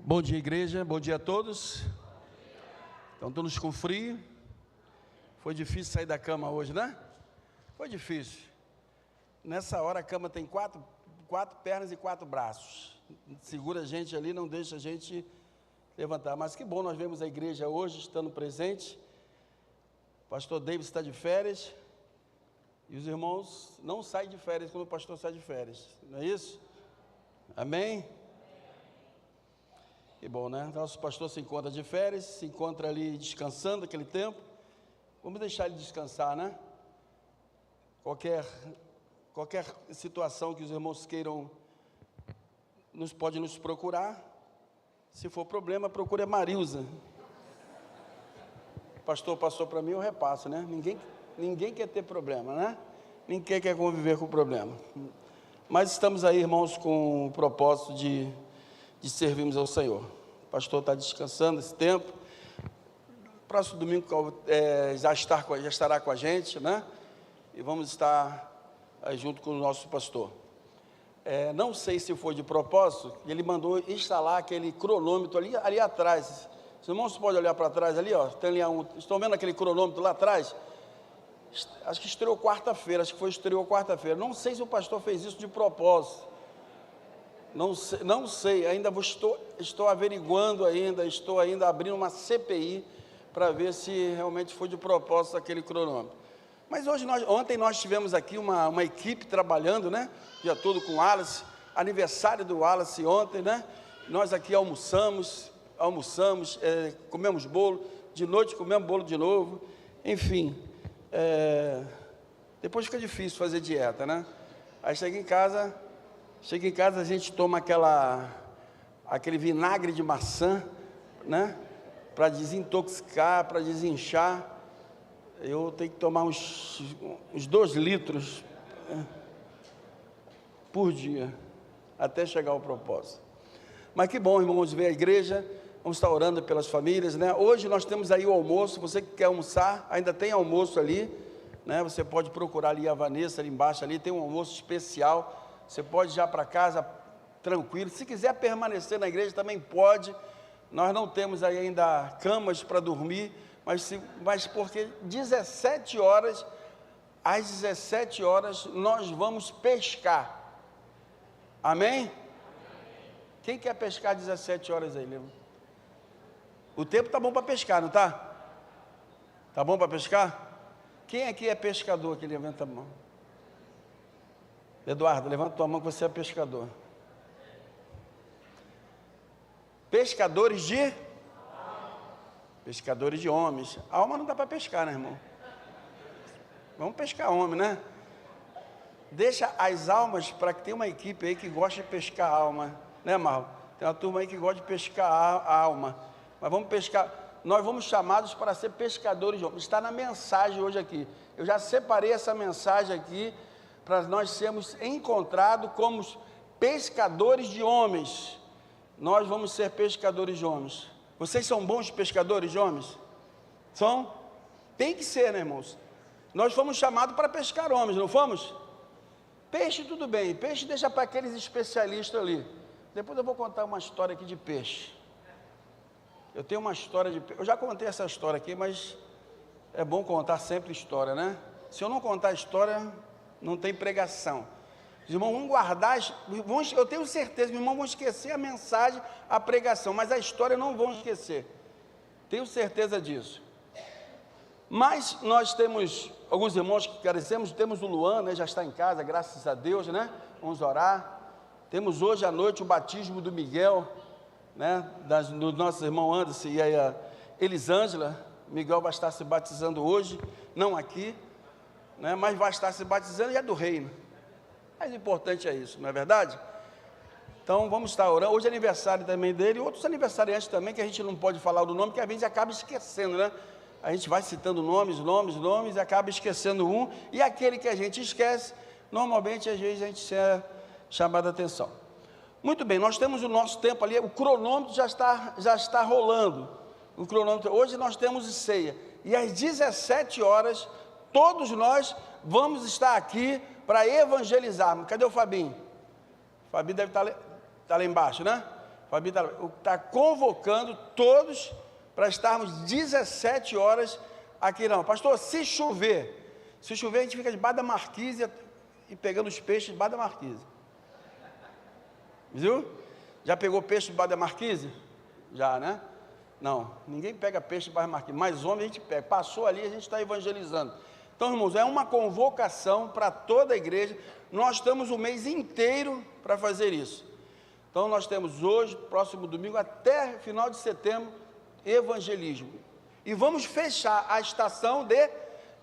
Bom dia, igreja, bom dia a todos. Então, todos com frio. Foi difícil sair da cama hoje, né? Foi difícil. Nessa hora a cama tem quatro pernas e 4 braços. Segura a gente ali, não deixa a gente levantar. Mas que bom, nós vemos a igreja hoje, estando presente. O pastor David está de férias. E os irmãos não saem de férias quando o pastor sai de férias. Não é isso? Amém? Que bom, né? Nosso pastor se encontra de férias, se encontra ali descansando aquele tempo. Vamos deixar ele descansar, né? Qualquer situação que os irmãos queiram, pode nos procurar. Se for problema, procure a Marilza. O pastor passou para mim, eu repasso, né? Ninguém quer ter problema, né? Ninguém quer conviver com o problema. Mas estamos aí, irmãos, com o propósito de servirmos ao Senhor. O pastor está descansando esse tempo. Próximo domingo já estará com a gente, né? E vamos estar aí junto com o nosso pastor. Não sei se foi de propósito, ele mandou instalar aquele cronômetro ali atrás. Os irmãos podem olhar para trás ali, ó. Tem ali estão vendo aquele cronômetro lá atrás? Acho que estreou quarta-feira, estreou quarta-feira. Não sei se o pastor fez isso de propósito. Não sei, ainda estou averiguando ainda, estou ainda abrindo uma CPI para ver se realmente foi de propósito aquele cronômetro. Mas ontem nós tivemos aqui uma equipe trabalhando, né? O dia todo com o Wallace, aniversário do Wallace ontem, né? Nós aqui almoçamos, comemos bolo, de noite comemos bolo de novo, enfim. Depois fica difícil fazer dieta, né? Aí chega em casa a gente toma aquele vinagre de maçã, né? Para desintoxicar, para desinchar. Eu tenho que tomar uns 2 litros por dia, até chegar ao propósito. Mas que bom, irmãos, ver a igreja. Vamos estar orando pelas famílias, né? Hoje nós temos aí o almoço. Você que quer almoçar, ainda tem almoço ali, né? Você pode procurar ali a Vanessa, ali embaixo, ali tem um almoço especial. Você pode ir já para casa tranquilo. Se quiser permanecer na igreja também pode. Nós não temos aí ainda camas para dormir, mas porque 17 horas, às 17 horas, nós vamos pescar. Amém? Quem quer pescar às 17 horas aí, lembra? O tempo está bom para pescar, não está? Está bom para pescar? Quem aqui é pescador? Que levanta a mão. Eduardo, levanta tua mão que você é pescador. Pescadores de homens. A alma não dá para pescar, né, irmão? Vamos pescar homem, né? Deixa as almas para que tem uma equipe aí que gosta de pescar a alma, né, Marlon? Tem uma turma aí que gosta de pescar a alma. Mas vamos pescar. Nós vamos chamados para ser pescadores de homens. Está na mensagem hoje aqui. Eu já separei essa mensagem aqui para nós sermos encontrados como pescadores de homens. Nós vamos ser pescadores de homens. Vocês são bons pescadores de homens? São? Tem que ser, né, irmãos? Nós fomos chamados para pescar homens, não fomos? Peixe tudo bem, peixe deixa para aqueles especialistas ali. Depois eu vou contar uma história aqui de peixe. Eu tenho uma história de peixe. Eu já contei essa história aqui, mas é bom contar sempre história, né? Se eu não contar a história, não tem pregação. Os irmãos vão guardar, eu tenho certeza que os irmãos vão esquecer a mensagem, a pregação, mas a história não vão esquecer. Tenho certeza disso. Mas nós temos alguns irmãos que carecemos, temos o Luan, né, já está em casa, graças a Deus, né? Vamos orar. Temos hoje à noite o batismo do Miguel, né? Do nosso irmão Anderson e a Elisângela. Miguel vai estar se batizando hoje, não aqui, né, mas vai estar se batizando e é do reino. Mais importante é isso, não é verdade? Então vamos estar orando. Hoje é aniversário também dele, e outros aniversariantes também, que a gente não pode falar do nome, que a gente acaba esquecendo, né? A gente vai citando nomes, e acaba esquecendo um, e aquele que a gente esquece, normalmente às vezes a gente é chamado a atenção. Muito bem, nós temos o nosso tempo ali, o cronômetro já está rolando. O cronômetro, hoje nós temos ceia, e às 17 horas, todos nós vamos estar aqui para evangelizar. Cadê o Fabinho? O Fabinho deve estar lá embaixo, né? Fabi está convocando todos para estarmos 17 horas aqui. Não, pastor, se chover a gente fica debaixo da marquise e pegando os peixes debaixo da marquise. Viu? Já pegou peixe debaixo da marquise? Já, né? Não, ninguém pega peixe debaixo da marquise, mas homem a gente pega. Passou ali, a gente está evangelizando. Então, irmãos, é uma convocação para toda a igreja. Nós estamos o mês inteiro para fazer isso. Então, nós temos hoje, próximo domingo, até final de setembro, evangelismo. E vamos fechar a estação de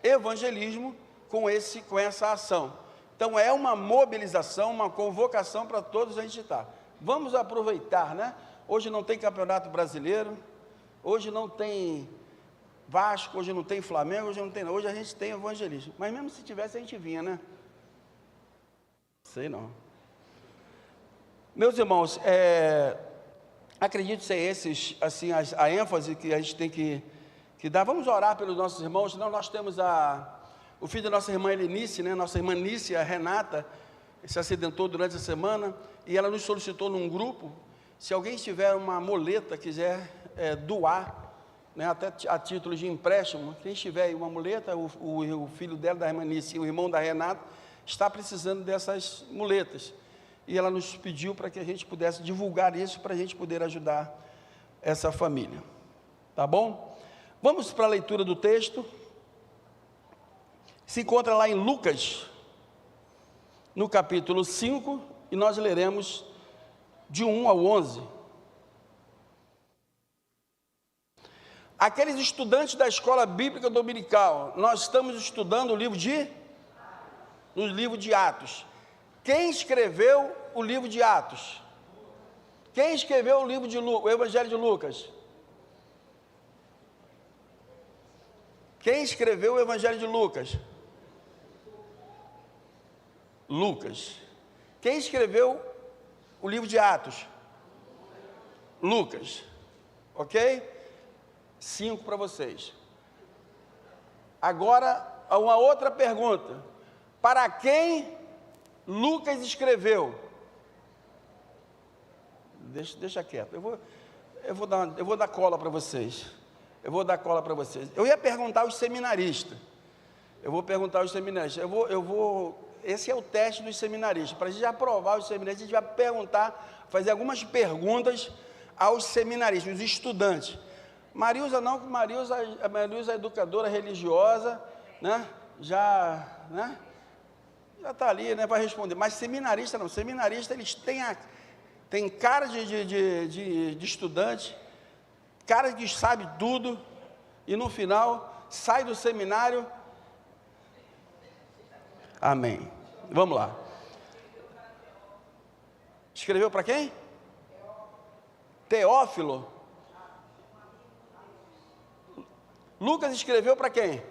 evangelismo com essa ação. Então, é uma mobilização, uma convocação para todos a gente estar. Vamos aproveitar, né? Hoje não tem Campeonato Brasileiro, hoje não tem Vasco, hoje não tem Flamengo, hoje a gente tem evangelismo. Mas mesmo se tivesse, a gente vinha, né? Sei não. Meus irmãos, acredito ser esses, assim, a ênfase que a gente tem que dar. Vamos orar pelos nossos irmãos. Senão nós temos o filho da nossa irmã Helenice, né? Nossa irmã Nícia, a Renata, se acidentou durante a semana, e ela nos solicitou num grupo, se alguém tiver uma muleta, quiser doar, né, até a título de empréstimo, quem tiver aí uma muleta, o filho dela, da irmã Nícia, e o irmão da Renata, está precisando dessas muletas. E ela nos pediu para que a gente pudesse divulgar isso, para a gente poder ajudar essa família. Tá bom? Vamos para a leitura do texto. Se encontra lá em Lucas, no capítulo 5, e nós leremos de 1 ao 11. Aqueles estudantes da escola bíblica dominical, nós estamos estudando o livro de Atos. Quem escreveu o livro de Atos? Quem escreveu o Evangelho de Lucas? Quem escreveu o Evangelho de Lucas? Lucas. Quem escreveu o livro de Atos? Lucas. Ok? 5 para vocês. Agora, uma outra pergunta. Para quem Lucas escreveu? Deixa quieto. Eu vou dar cola para vocês. Eu ia perguntar aos seminaristas. Esse é o teste dos seminaristas. Para a gente aprovar os seminaristas, a gente vai perguntar, fazer algumas perguntas aos seminaristas, os estudantes. Marilza não, porque Marilza é educadora religiosa, né? Já está ali, né, para responder. Mas seminarista não. Seminarista, eles têm cara de estudante, cara que sabe tudo, e no final sai do seminário. Amém. Vamos lá. Escreveu para quem? Teófilo. Lucas escreveu para quem?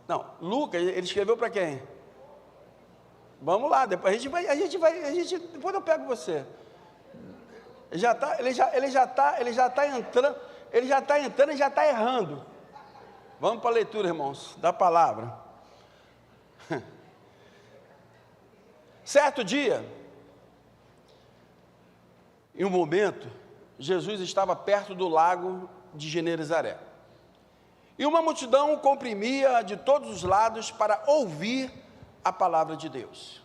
Não, Lucas, ele escreveu para quem? Vamos lá, depois depois eu pego você. Ele já está entrando e já está errando. Vamos para a leitura, irmãos, da palavra. Certo dia, em um momento, Jesus estava perto do lago de Genezaré. E uma multidão o comprimia de todos os lados para ouvir a palavra de Deus.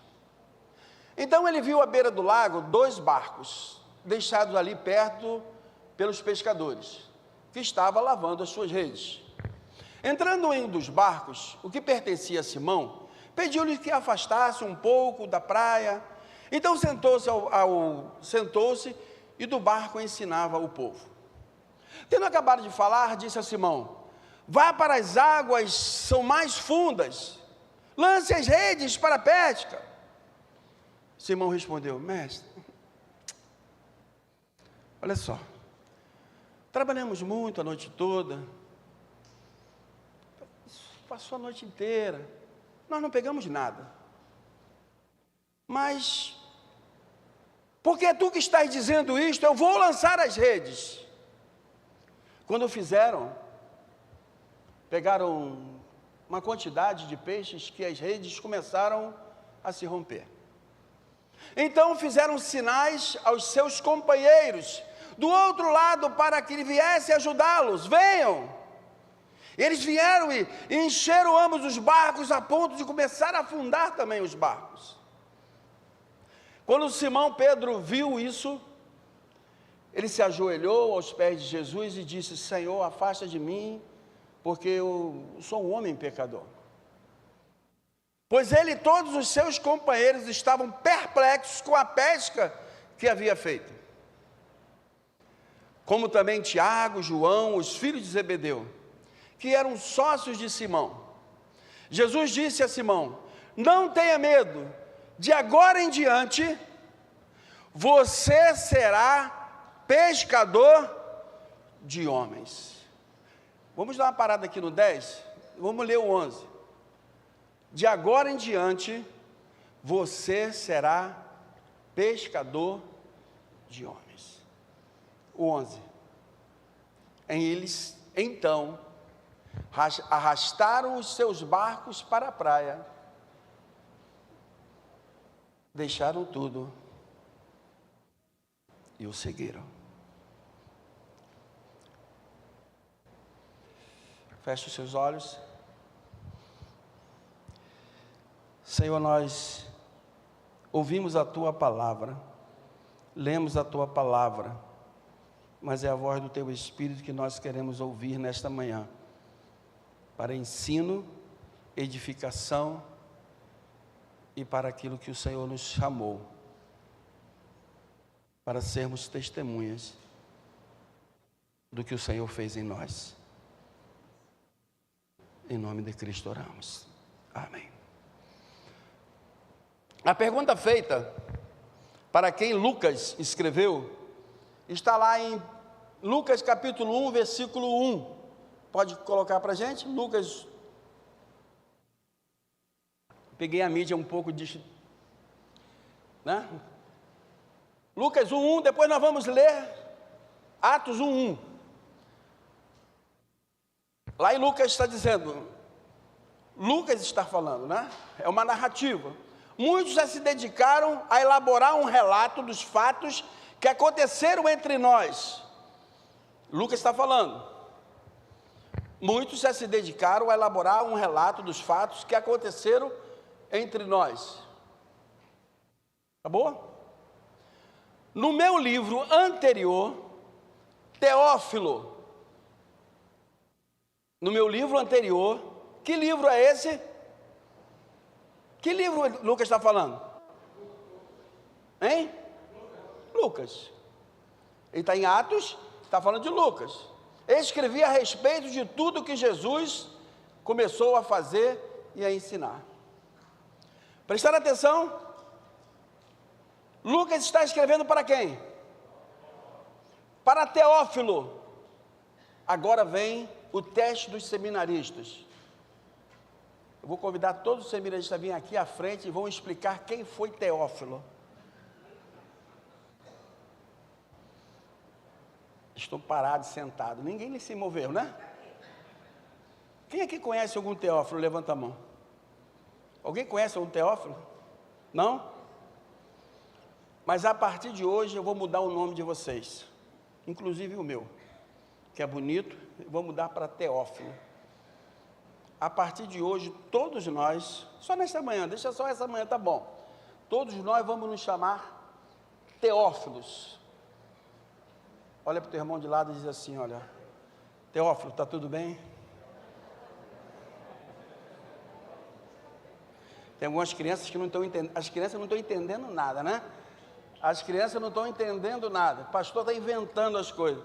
Então ele viu à beira do lago 2 barcos, deixados ali perto pelos pescadores, que estavam lavando as suas redes. Entrando em um dos barcos, o que pertencia a Simão, pediu-lhe que afastasse um pouco da praia. Então sentou-se e do barco ensinava o povo. Tendo acabado de falar, disse a Simão: vá para as águas, são mais fundas, lance as redes para a pesca. Simão respondeu: mestre, olha só, trabalhamos muito a noite toda, passou a noite inteira, nós não pegamos nada, mas, porque tu que estás dizendo isto, eu vou lançar as redes. Quando fizeram, pegaram uma quantidade de peixes que as redes começaram a se romper. Então fizeram sinais aos seus companheiros do outro lado para que ele viesse ajudá-los. Venham! Eles vieram e encheram ambos os barcos a ponto de começar a afundar também os barcos. Quando Simão Pedro viu isso, ele se ajoelhou aos pés de Jesus e disse: Senhor, afasta de mim, porque eu sou um homem pecador. Pois ele e todos os seus companheiros estavam perplexos com a pesca que havia feito. Como também Tiago, João, os filhos de Zebedeu, que eram sócios de Simão. Jesus disse a Simão: não tenha medo, de agora em diante, você será pescador de homens. Vamos dar uma parada aqui no 10, vamos ler o 11. De agora em diante, você será pescador de homens. O 11. Eles, então, arrastaram os seus barcos para a praia, deixaram tudo e o seguiram. Feche os seus olhos. Senhor, nós ouvimos a Tua palavra, lemos a Tua palavra, mas é a voz do Teu Espírito que nós queremos ouvir nesta manhã, para ensino, edificação e para aquilo que o Senhor nos chamou, para sermos testemunhas do que o Senhor fez em nós. Em nome de Cristo oramos. Amém. A pergunta feita para quem Lucas escreveu está lá em Lucas capítulo 1, versículo 1. Pode colocar para a gente? Lucas. Peguei a mídia um pouco de... né? Lucas 1, depois nós vamos ler Atos 1. Lá em Lucas está dizendo, Lucas está falando, né? É uma narrativa. Muitos já se dedicaram a elaborar um relato dos fatos que aconteceram entre nós. Lucas está falando. Muitos já se dedicaram a elaborar um relato dos fatos que aconteceram entre nós. Tá bom? No meu livro anterior, Teófilo, no meu livro anterior, que livro é esse? Que livro Lucas está falando? Hein? Lucas. Ele está em Atos, está falando de Lucas. Ele escrevia a respeito de tudo que Jesus começou a fazer e a ensinar. Prestaram atenção? Lucas está escrevendo para quem? Para Teófilo. Agora vem o teste dos seminaristas. Eu vou convidar todos os seminaristas a virem aqui à frente e vão explicar quem foi Teófilo. Estou parado, sentado. Ninguém se moveu, né? Quem aqui conhece algum Teófilo? Levanta a mão. Alguém conhece algum Teófilo? Não? Mas a partir de hoje eu vou mudar o nome de vocês. Inclusive o meu, que é bonito, eu vou mudar para Teófilo. A partir de hoje, todos nós, só nesta manhã, deixa só essa manhã, tá bom. Todos nós vamos nos chamar Teófilos. Olha para o teu irmão de lado e diz assim, olha, Teófilo, está tudo bem? Tem algumas crianças que não estão entendendo, as crianças não estão entendendo nada, né? As crianças não estão entendendo nada, o pastor está inventando as coisas.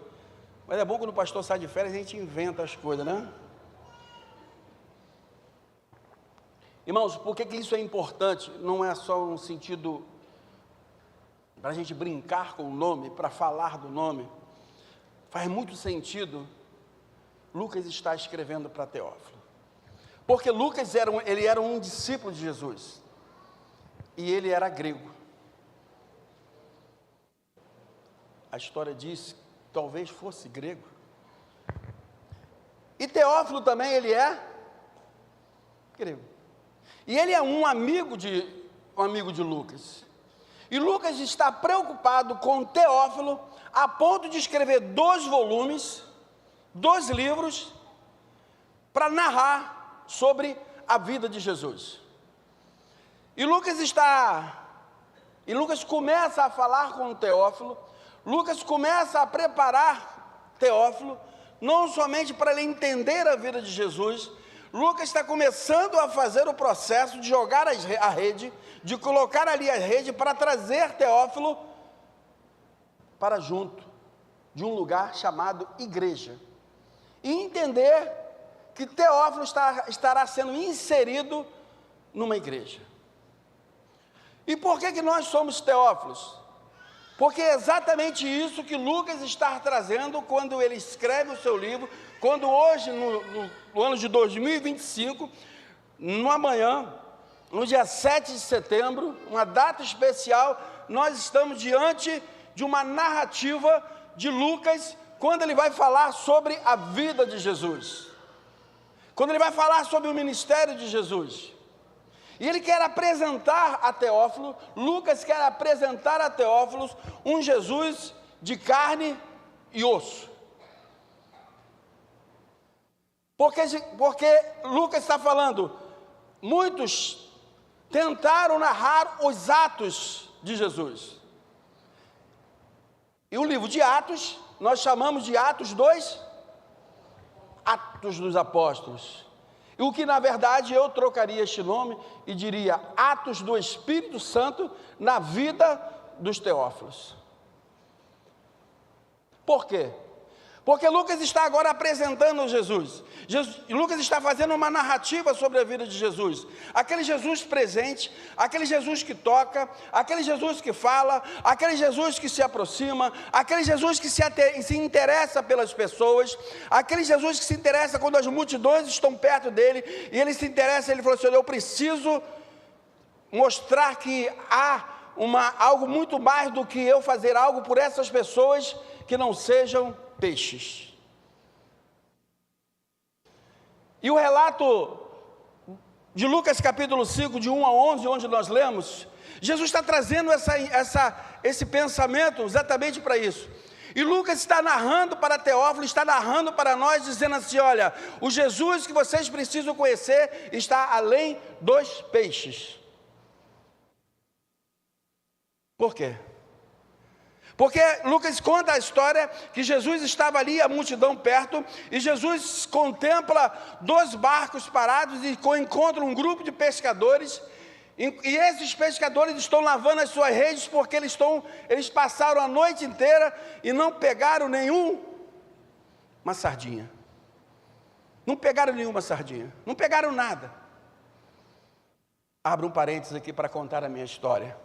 Mas é bom quando o pastor sai de férias, a gente inventa as coisas, né? Irmãos, por que isso é importante? Não é só um sentido para a gente brincar com o nome, para falar do nome. Faz muito sentido Lucas está escrevendo para Teófilo. Porque Lucas ele era um discípulo de Jesus. E ele era grego. A história diz que talvez fosse grego. E Teófilo também, ele é grego. E ele é um amigo de Lucas. E Lucas está preocupado com Teófilo, a ponto de escrever 2 volumes, 2 livros, para narrar sobre a vida de Jesus. E Lucas começa a falar com Teófilo, Lucas começa a preparar Teófilo, não somente para ele entender a vida de Jesus. Lucas está começando a fazer o processo de jogar a rede, de colocar ali a rede para trazer Teófilo para junto de um lugar chamado igreja. E entender que Teófilo estará sendo inserido numa igreja. E por que nós somos Teófilos? Porque é exatamente isso que Lucas está trazendo quando ele escreve o seu livro, quando hoje, no ano de 2025, no amanhã, no dia 7 de setembro, uma data especial, nós estamos diante de uma narrativa de Lucas, quando ele vai falar sobre a vida de Jesus, quando ele vai falar sobre o ministério de Jesus. E ele quer apresentar a Teófilo, Lucas quer apresentar a Teófilo um Jesus de carne e osso. Porque Lucas está falando, muitos tentaram narrar os atos de Jesus. E o livro de Atos, nós chamamos de Atos dos Apóstolos. E o que na verdade eu trocaria este nome e diria Atos do Espírito Santo na vida dos Teófilos. Por quê? Porque Lucas está agora apresentando Jesus. Lucas está fazendo uma narrativa sobre a vida de Jesus. Aquele Jesus presente, aquele Jesus que toca, aquele Jesus que fala, aquele Jesus que se aproxima, aquele Jesus que se interessa pelas pessoas, aquele Jesus que se interessa quando as multidões estão perto dele, e ele se interessa, ele falou assim, eu preciso mostrar que há algo muito mais do que eu fazer algo por essas pessoas que não sejam peixes. E o relato de Lucas capítulo 5, de 1 a 11, onde nós lemos, Jesus está trazendo esse pensamento exatamente para isso. E Lucas está narrando para Teófilo, está narrando para nós, dizendo assim, olha, o Jesus que vocês precisam conhecer está além dos peixes. Por quê? Porque Lucas conta a história que Jesus estava ali, a multidão perto, e Jesus contempla 2 barcos parados e encontra um grupo de pescadores, e esses pescadores estão lavando as suas redes porque eles passaram a noite inteira e não pegaram uma sardinha. Não pegaram nenhuma sardinha, não pegaram nada. Abro um parênteses aqui para contar a minha história.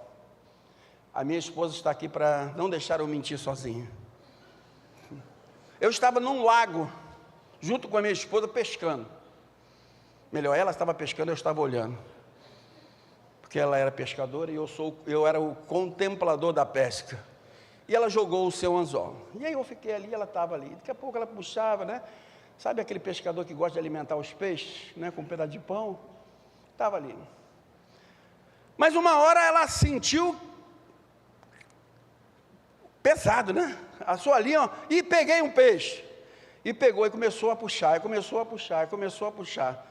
A minha esposa está aqui para não deixar eu mentir sozinha. Eu estava num lago, junto com a minha esposa, pescando. Melhor, ela estava pescando, eu estava olhando. Porque ela era pescadora e eu era o contemplador da pesca. E ela jogou o seu anzol. E aí eu fiquei ali, ela estava ali. Daqui a pouco ela puxava, né? Sabe aquele pescador que gosta de alimentar os peixes, né? Com um pedaço de pão? Estava ali. Mas uma hora ela sentiu pesado, né? A sua linha, e peguei um peixe. E pegou e começou a puxar, começou a puxar.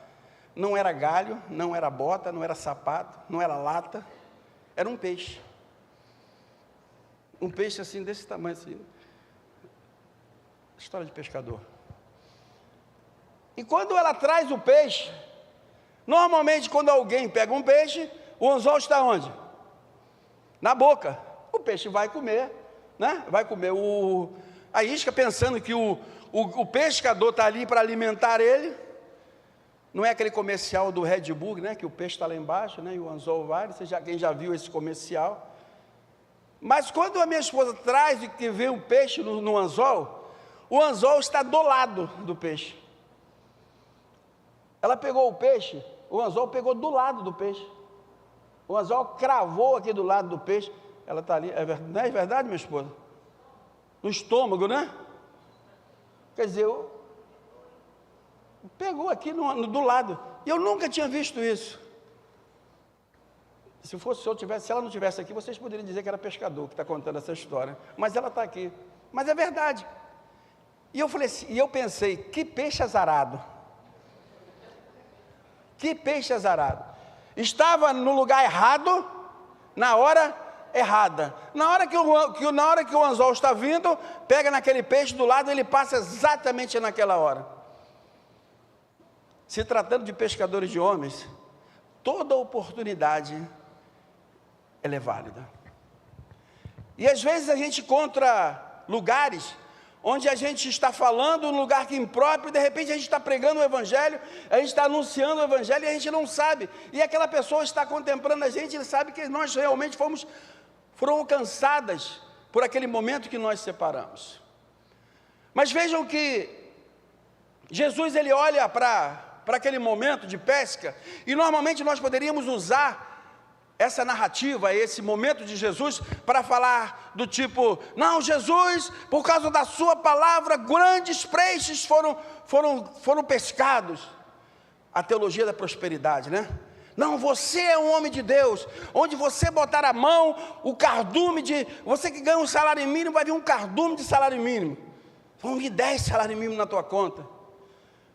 Não era galho, não era bota, não era sapato, não era lata. Era um peixe. Um peixe assim, desse tamanho assim. História de pescador. E quando ela traz o peixe, normalmente quando alguém pega um peixe, o anzol está onde? Na boca. O peixe vai comer, né? Vai comer a isca, pensando que o pescador está ali para alimentar ele. Não é aquele comercial do Red Bull, né? Que o peixe está lá embaixo, né? E o anzol vai, quem já viu esse comercial. Mas quando a minha esposa traz e que vê um peixe no anzol, o anzol está do lado do peixe. Ela pegou o peixe, o anzol pegou do lado do peixe. O anzol cravou aqui do lado do peixe. Ela está ali, não é verdade, minha esposa? No estômago, né? Quer dizer, pegou aqui do lado. E eu nunca tinha visto isso. Se ela não tivesse aqui, vocês poderiam dizer que era pescador que está contando essa história. Mas ela está aqui. Mas é verdade. E eu falei assim, e eu pensei, que peixe azarado. Que peixe azarado. Estava no lugar errado, na hora errada. Na hora que o anzol está vindo, pega naquele peixe do lado, ele passa exatamente naquela hora. Se tratando de pescadores de homens, toda oportunidade ela é válida. E às vezes a gente encontra lugares onde a gente está falando um lugar que é impróprio, de repente a gente está pregando o Evangelho, a gente está anunciando o Evangelho e a gente não sabe. E aquela pessoa está contemplando a gente, ele sabe que nós realmente foram alcançadas por aquele momento que nós separamos. Mas vejam que Jesus, ele olha para aquele momento de pesca, e normalmente nós poderíamos usar essa narrativa, esse momento de Jesus, para falar do tipo, não, Jesus, por causa da sua palavra, grandes peixes foram pescados. A teologia da prosperidade, né? Não, você é um homem de Deus, onde você botar a mão, o cardume você que ganha um salário mínimo, vai vir um cardume de salário mínimo, vão vir 10 salários mínimos na tua conta.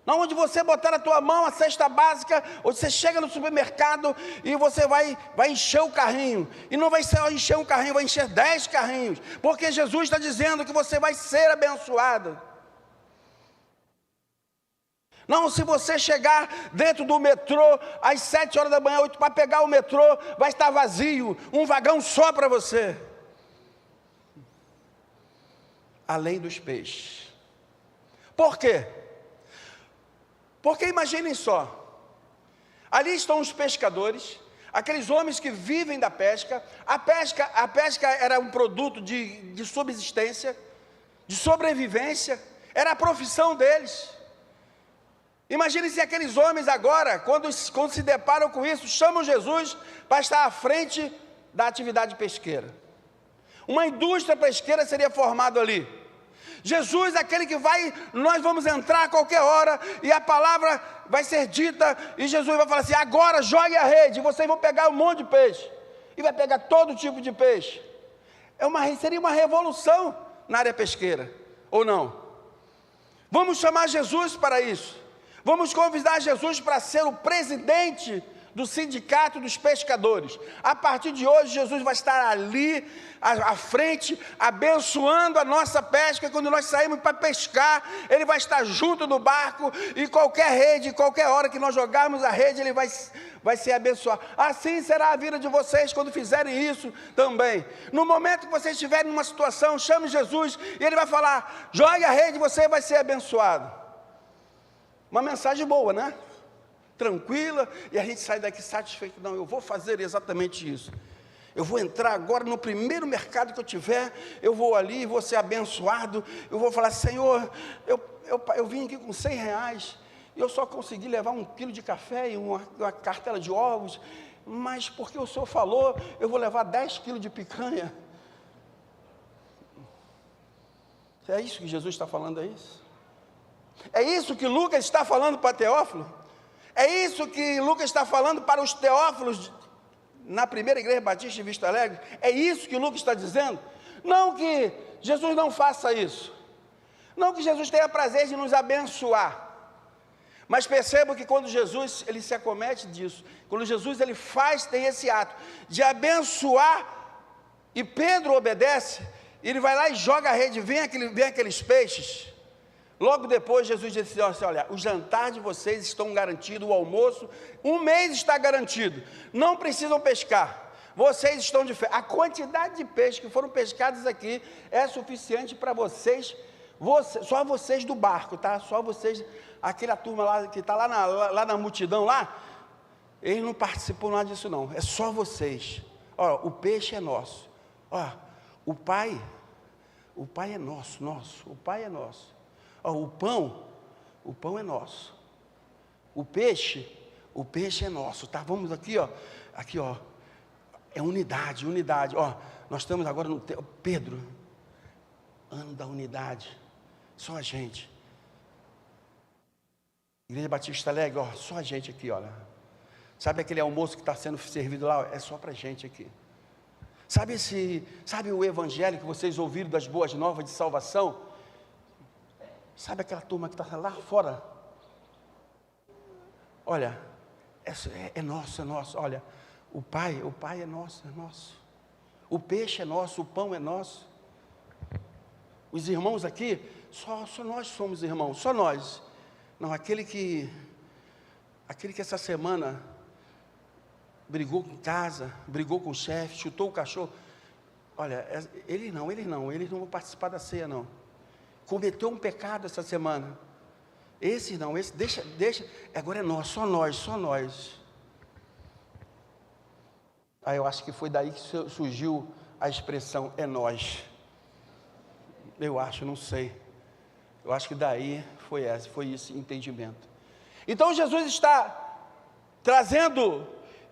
Não, onde você botar a tua mão, a cesta básica, onde você chega no supermercado e você vai encher o carrinho. E não vai só encher um carrinho, vai encher 10 carrinhos. Porque Jesus está dizendo que você vai ser abençoado. Não, se você chegar dentro do metrô às 7 horas da manhã, 8, para pegar o metrô, vai estar vazio, um vagão só para você. Além dos peixes. Por quê? Porque imaginem só, ali estão os pescadores, aqueles homens que vivem da pesca. A pesca era um produto de subsistência, de sobrevivência, era a profissão deles. Imaginem se aqueles homens agora, quando se deparam com isso, chamam Jesus para estar à frente da atividade pesqueira. Uma indústria pesqueira seria formada ali. Jesus, aquele que nós vamos entrar a qualquer hora, e a palavra vai ser dita, e Jesus vai falar assim, agora jogue a rede, e vocês vão pegar um monte de peixe, e vai pegar todo tipo de peixe. Seria uma revolução na área pesqueira, ou não? Vamos chamar Jesus para isso, vamos convidar Jesus para ser o presidente do sindicato dos pescadores. A partir de hoje, Jesus vai estar ali, à frente, abençoando a nossa pesca. Quando nós saímos para pescar, Ele vai estar junto no barco, e qualquer rede, qualquer hora que nós jogarmos a rede, Ele vai ser abençoado. Assim será a vida de vocês quando fizerem isso também. No momento que vocês estiverem numa situação, chame Jesus, e Ele vai falar, jogue a rede e você vai ser abençoado. Uma mensagem boa, né? Tranquila, e a gente sai daqui satisfeito. Não, eu vou fazer exatamente isso. Eu vou entrar agora no primeiro mercado que eu tiver, eu vou ali, vou ser abençoado, eu vou falar, Senhor, eu vim aqui com R$100, e eu só consegui levar 1 quilo de café e uma cartela de ovos, mas porque o Senhor falou, eu vou levar 10 quilos de picanha. É isso que Jesus está falando, é isso? É isso que Lucas está falando para Teófilo? É isso que Lucas está falando para os teófilos na primeira igreja batista de Vista Alegre? É isso que Lucas está dizendo? Não que Jesus não faça isso, não que Jesus tenha prazer de nos abençoar, mas perceba que quando Jesus ele se acomete disso, quando Jesus ele tem esse ato de abençoar, e Pedro obedece, ele vai lá e joga a rede, vem aqueles peixes. Logo depois Jesus disse assim, olha, o jantar de vocês estão garantido, o almoço, 1 mês está garantido, não precisam pescar, vocês estão de férias. A quantidade de peixes que foram pescados aqui é suficiente para vocês, só vocês do barco, tá? Só vocês, aquela turma lá que está lá na multidão lá, eles não participam nada disso não, é só vocês. Ó, o peixe é nosso, ó, o Pai é nosso, o Pai é nosso. O pão é nosso. O peixe é nosso, tá? Vamos aqui, ó. É unidade. Ó, nós estamos agora no Pedro, ano da unidade. Só a gente. Igreja Batista Alegre, ó, só a gente aqui, olha. Sabe aquele almoço que está sendo servido lá? É só para gente aqui. Sabe o evangelho que vocês ouviram das boas novas de salvação? Sabe aquela turma que está lá fora? Olha, é nosso. Olha, o Pai é nosso. O peixe é nosso, o pão é nosso. Os irmãos aqui, só nós somos irmãos, só nós. Não, aquele que essa semana brigou com casa, brigou com o chefe, chutou o cachorro. Olha, eles não vão participar da ceia, não. Cometeu um pecado essa semana. Esse deixa, agora é nós, só nós. Aí eu acho que foi daí que surgiu a expressão, é nós. Eu acho, não sei. Eu acho que daí foi esse entendimento. Então Jesus está trazendo,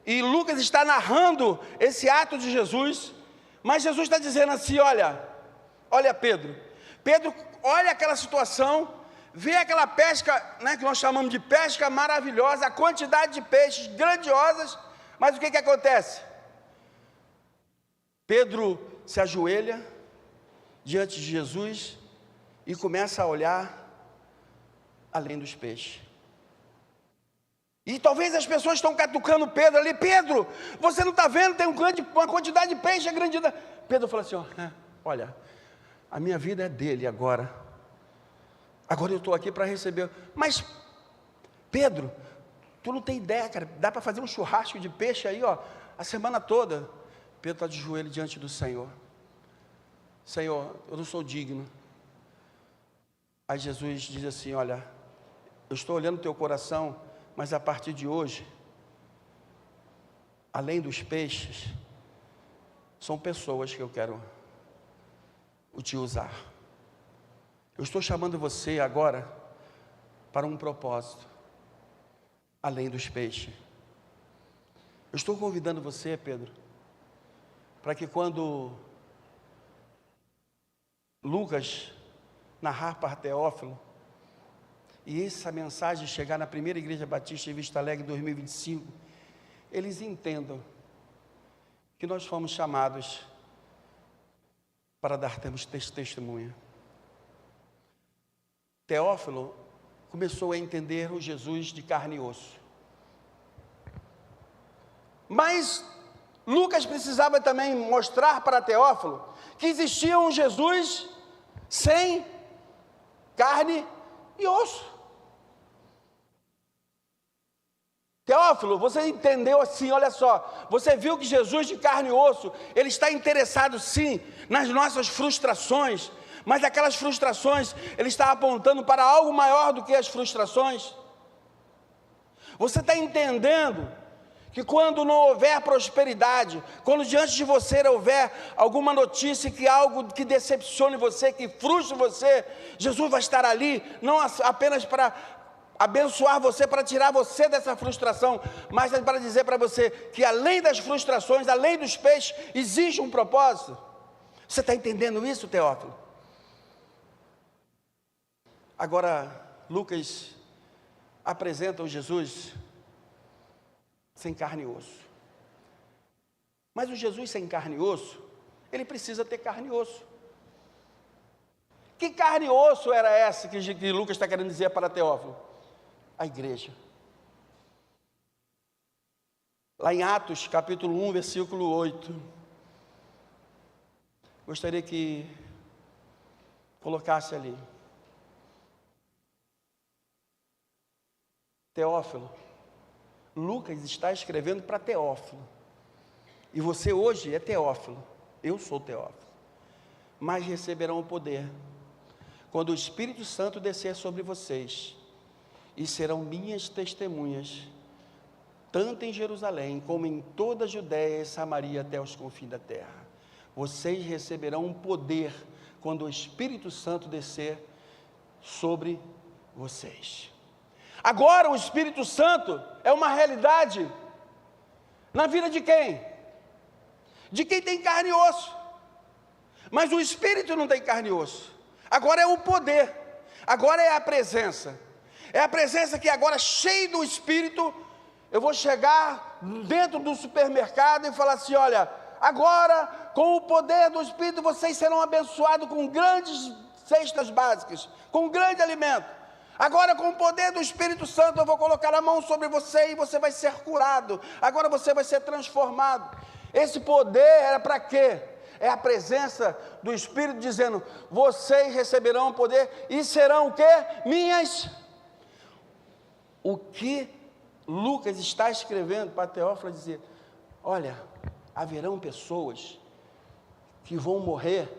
e Lucas está narrando esse ato de Jesus, mas Jesus está dizendo assim, olha Pedro, olha aquela situação, vê aquela pesca, né, que nós chamamos de pesca maravilhosa, a quantidade de peixes grandiosas, mas o que acontece? Pedro se ajoelha diante de Jesus e começa a olhar além dos peixes. E talvez as pessoas estão catucando Pedro ali, Pedro, você não está vendo, tem uma quantidade de peixe grande. Pedro fala assim, olha, a minha vida é dele agora eu estou aqui para receber, mas Pedro, tu não tem ideia, cara, dá para fazer um churrasco de peixe aí, a semana toda. Pedro está de joelho diante do Senhor. Senhor, eu não sou digno. Aí Jesus diz assim, olha, eu estou olhando o teu coração, mas a partir de hoje, além dos peixes, são pessoas que eu quero te usar. Eu estou chamando você agora para um propósito, além dos peixes. Eu estou convidando você, Pedro, para que quando Lucas narrar para Teófilo, e essa mensagem chegar na primeira igreja batista em Vista Alegre 2025, eles entendam que nós fomos chamados para darmos testemunha. Teófilo começou a entender o Jesus de carne e osso. Mas Lucas precisava também mostrar para Teófilo que existia um Jesus sem carne e osso. Teófilo, você entendeu assim, olha só, você viu que Jesus de carne e osso, ele está interessado sim nas nossas frustrações, mas aquelas frustrações, ele está apontando para algo maior do que as frustrações. Você está entendendo que quando não houver prosperidade, quando diante de você houver alguma notícia, que algo que decepcione você, que frustre você, Jesus vai estar ali, não apenas para abençoar você, para tirar você dessa frustração, mas para dizer para você que além das frustrações, além dos peixes, existe um propósito. Você está entendendo isso, Teófilo? Agora, Lucas apresenta o Jesus sem carne e osso. Mas o Jesus sem carne e osso, ele precisa ter carne e osso. Que carne e osso era essa que Lucas está querendo dizer para Teófilo? A igreja. Lá em Atos, capítulo 1, versículo 8. Gostaria que colocasse ali. Teófilo. Lucas está escrevendo para Teófilo. E você hoje é Teófilo. Eu sou Teófilo. Mas receberão o poder quando o Espírito Santo descer sobre vocês. E serão minhas testemunhas, tanto em Jerusalém, como em toda a Judéia e Samaria, até os confins da terra. Vocês receberão um poder, quando o Espírito Santo descer sobre vocês. Agora o Espírito Santo é uma realidade, na vida de quem? De quem tem carne e osso. Mas o Espírito não tem carne e osso. Agora é o poder, agora é a presença. É a presença que agora, cheio do Espírito, eu vou chegar dentro do supermercado e falar assim: olha, agora, com o poder do Espírito, vocês serão abençoados com grandes cestas básicas, com grande alimento. Agora, com o poder do Espírito Santo, eu vou colocar a mão sobre você e você vai ser curado. Agora você vai ser transformado. Esse poder era para quê? É a presença do Espírito dizendo: vocês receberão poder e serão o quê? Minhas. O que Lucas está escrevendo para Teófilo é dizer: olha, haverão pessoas que vão morrer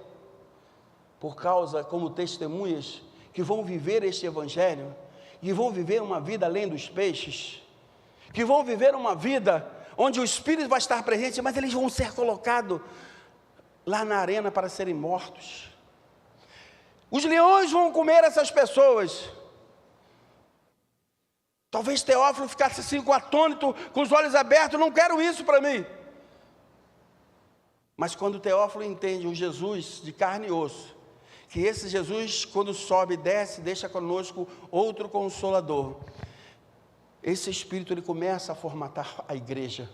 por causa, como testemunhas, que vão viver este evangelho, que vão viver uma vida além dos peixes, que vão viver uma vida onde o Espírito vai estar presente, mas eles vão ser colocados lá na arena para serem mortos. Os leões vão comer essas pessoas. Talvez Teófilo ficasse assim, atônito, com os olhos abertos: não quero isso para mim. Mas quando Teófilo entende o Jesus de carne e osso, que esse Jesus, quando sobe e desce, deixa conosco outro Consolador, esse Espírito, ele começa a formatar a igreja,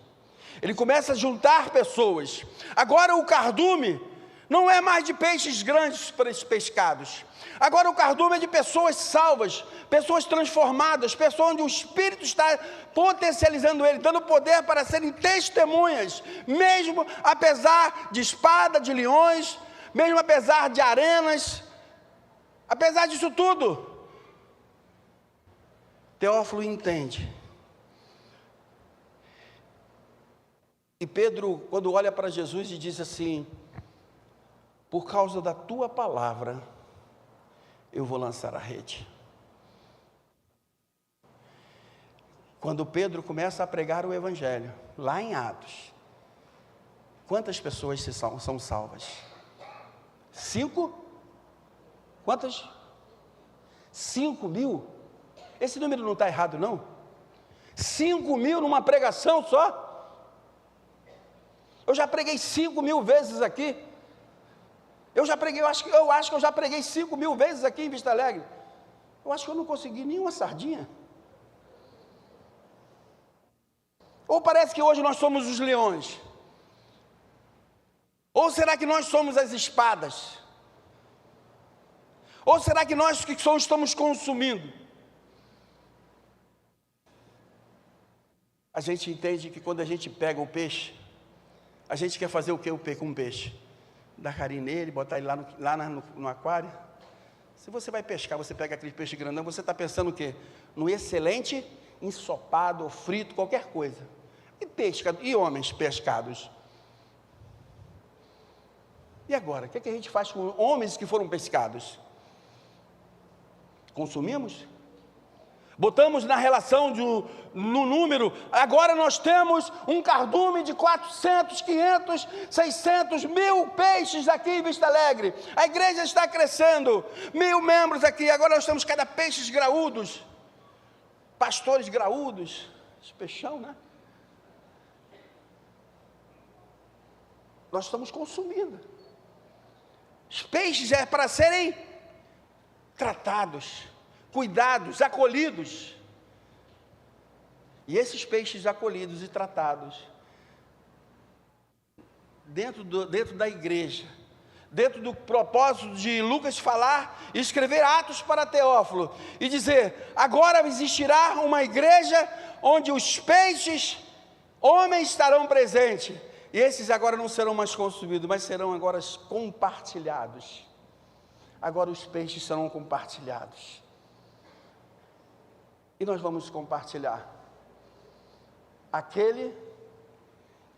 ele começa a juntar pessoas. Agora o cardume não é mais de peixes grandes pescados, agora o cardume é de pessoas salvas, pessoas transformadas, pessoas onde o Espírito está potencializando ele, dando poder para serem testemunhas, mesmo apesar de espada, de leões, mesmo apesar de arenas, apesar disso tudo. Teófilo entende. E Pedro, quando olha para Jesus e diz assim: por causa da tua palavra, eu vou lançar a rede. Quando Pedro começa a pregar o Evangelho, lá em Atos, quantas pessoas são salvas? 5? Quantas? 5.000? Esse número não está errado, não? 5.000 numa pregação só? Eu já preguei 5.000 vezes aqui. Eu acho que eu já preguei 5.000 vezes aqui em Vista Alegre. Eu acho que eu não consegui nenhuma sardinha. Ou parece que hoje nós somos os leões? Ou será que nós somos as espadas? Ou será que nós que só estamos consumindo? A gente entende que quando a gente pega um peixe, a gente quer fazer o que com um peixe? Dar carinho nele, botar ele lá no aquário. Se você vai pescar, você pega aquele peixe grandão, você está pensando o quê? No excelente ensopado, frito, qualquer coisa. E homens pescados? E agora, o que a gente faz com homens que foram pescados? Consumimos? Botamos na relação no número. Agora nós temos um cardume de 400, 500, 600, 1.000 peixes aqui em Vista Alegre. A igreja está crescendo, 1.000 membros aqui. Agora nós temos cada peixes graúdos, pastores graúdos, esse peixão, né? Nós estamos consumindo. Os peixes é para serem tratados, cuidados, acolhidos. E esses peixes acolhidos e tratados, dentro da igreja, dentro do propósito de Lucas falar e escrever Atos para Teófilo, e dizer: agora existirá uma igreja onde os peixes, homens, estarão presentes. E esses agora não serão mais consumidos, mas serão agora compartilhados. Agora os peixes serão compartilhados. E nós vamos compartilhar. Aquele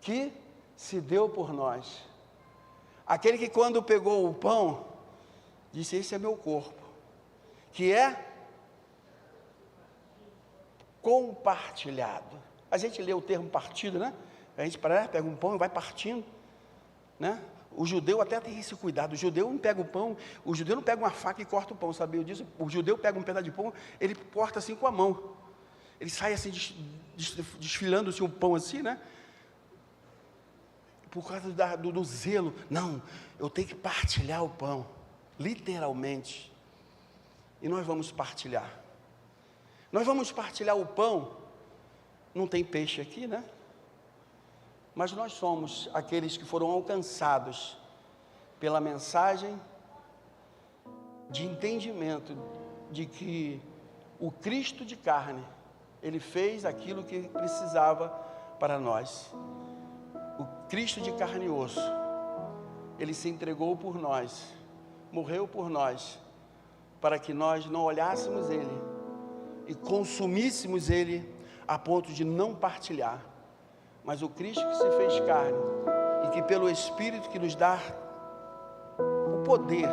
que se deu por nós. Aquele que quando pegou o pão, disse: esse é meu corpo. Que é compartilhado. A gente lê o termo partido, né? A gente pega um pão e vai partindo, né? O judeu até tem esse cuidado. O judeu não pega o pão, o judeu não pega uma faca e corta o pão, sabia disso? O judeu pega um pedaço de pão, ele corta assim com a mão. Ele sai assim, desfilando assim, o pão assim, né? Por causa do zelo. Não, eu tenho que partilhar o pão, literalmente. E nós vamos partilhar. Nós vamos partilhar o pão, Não tem peixe aqui, né? Mas nós somos aqueles que foram alcançados pela mensagem de entendimento de que o Cristo de carne, Ele fez aquilo que precisava para nós. O Cristo de carne e osso, Ele se entregou por nós, morreu por nós, para que nós não olhássemos Ele e consumíssemos Ele a ponto de não partilhar. Mas o Cristo que se fez carne e que pelo Espírito que nos dá o poder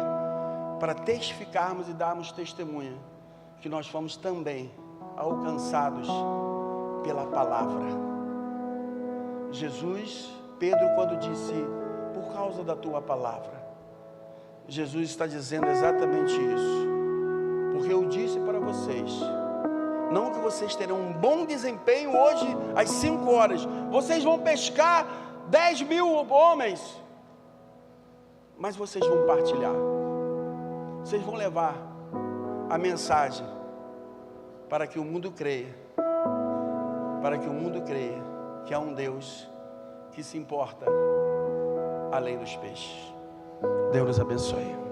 para testificarmos e darmos testemunha, que nós fomos também alcançados pela palavra. Jesus, Pedro quando disse, por causa da tua palavra, Jesus está dizendo exatamente isso, porque eu disse para vocês, não que vocês terão um bom desempenho hoje às 5 horas, vocês vão pescar 10.000 homens, mas vocês vão partilhar, vocês vão levar a mensagem para que o mundo creia, que há um Deus que se importa além dos peixes. Deus nos abençoe.